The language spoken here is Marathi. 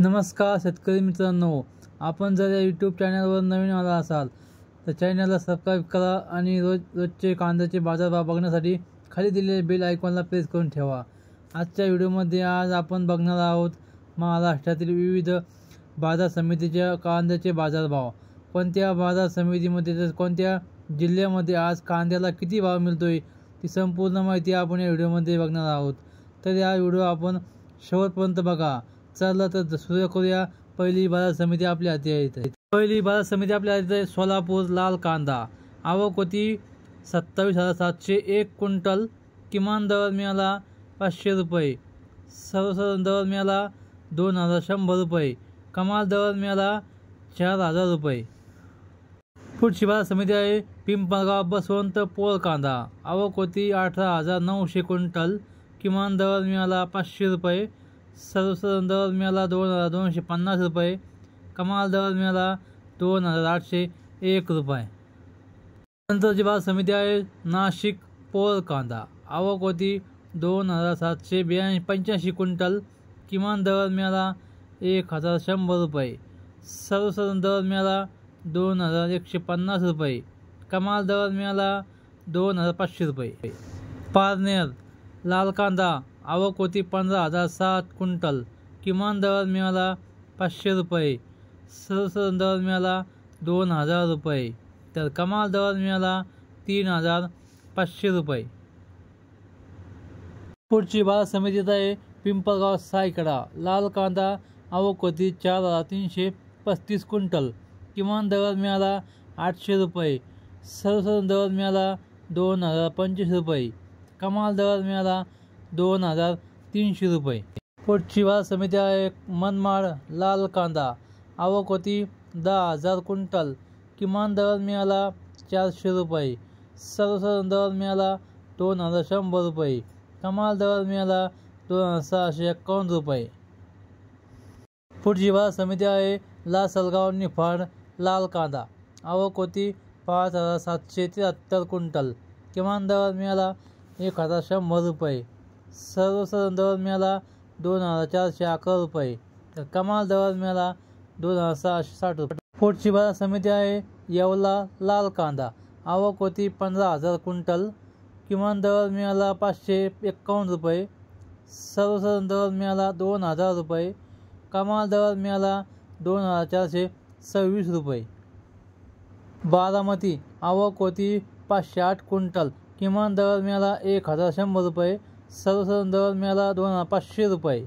नमस्कार शेतकरी मित्रांनो, आपण जर या यूट्यूब चॅनलवर नवीन आला असाल तर चॅनलला सबस्क्राईब करा आणि रोजचे कांद्याचे बाजारभाव बघण्यासाठी खाली दिलेले बेल आयकॉनला प्रेस करून ठेवा। आजच्या व्हिडिओमध्ये आज आपण बघणार आहोत महाराष्ट्रातील विविध बाजार समितीच्या कांद्याचे बाजारभाव, कोणत्या बाजार समितीमध्ये तर कोणत्या जिल्ह्यामध्ये आज कांद्याला किती भाव मिळतोय ती संपूर्ण माहिती आपण या व्हिडिओमध्ये बघणार आहोत। तर या व्हिडिओ आपण शेवटपर्यंत बघा। चला तर सुरू करूया। पहिली बाजार समिती आपल्या हाती आहे। पहिली बाजार समिती आपल्या हाती आहे सोलापूर लाल कांदा। आवक होती 27,701 क्विंटल। किमान दर मिळाला 500 रुपये, सर्वसाधारण दर मिळाला 2,100 रुपये, कमाल दर मिळाला 4,000 रुपये। पुढची बाजार समिती आहे पिंपळगाव बसवंत पोळ कांदा। आवक होती 18,900 क्विंटल। किमान दर मिळाला 500 रुपये, सर्वसाधारण दर मिळाला 2,250 रुपये, कमाल दर मिळाला 2,801 रुपये। नंतरची बाजार समिती आहे नाशिक पोळ कांदा। आवक होती 2,785 क्विंटल। किमान दर मिळाला 1,100 रुपये, सर्वसाधारण दर मिळाला 2,150 रुपये, कमाल दर मिळाला 2,500 रुपये। पारनेर लाल कांदा। आवक होती 15,007 क्विंटल। किमान दर मिळाला 500 रुपये, सर्वसाधारण दर मिळाला 2,000 रुपये, तर कमाल दर मिळाला 3,500 रुपये। पुढची बाजार समितीत आहे पिंपळगाव सायकडा लाल कांदा। आवक होती 4,335 क्विंटल। किमान दर मिळाला 800 रुपये, सर्वसाधारण दर मिळाला 2,025 रुपये, कमाल दर मिळाला 2,300 रुपये। पुढची बाजार समिती आहे मनमाड लाल कांदा। आवक होती 10,000 क्विंटल। किमान दर मिळाला 400 रुपये, सर्वसाधारण दर मिळाला 2,100 रुपये, कमाल दर मिळाला 2,651 रुपये। पुढची बाजार समिती आहे लासलगाव निफाड लाल कांदा। आवक होती 5,773 क्विंटल। किमान दर मिळाला 1,100 रुपये, सर्वसाधारण दर मिळाला 2,411 रुपये, तर कमाल दर मिळाला 2,660 रुपये। पुढची बाजार समिती आहे येवला लाल कांदा। आवक होती 15,000 क्विंटल। किमान दर मिळाला 551 रुपये, सर्वसाधारण दर मिळाला 2,000 रुपये, कमाल दर मिळाला 2,426 रुपये। बारामती। आवक होती 508 क्विंटल। किमान दर मिळाला 1,100 रुपये, सर्वसाधारण दर मिळाला 2,500 रुपये,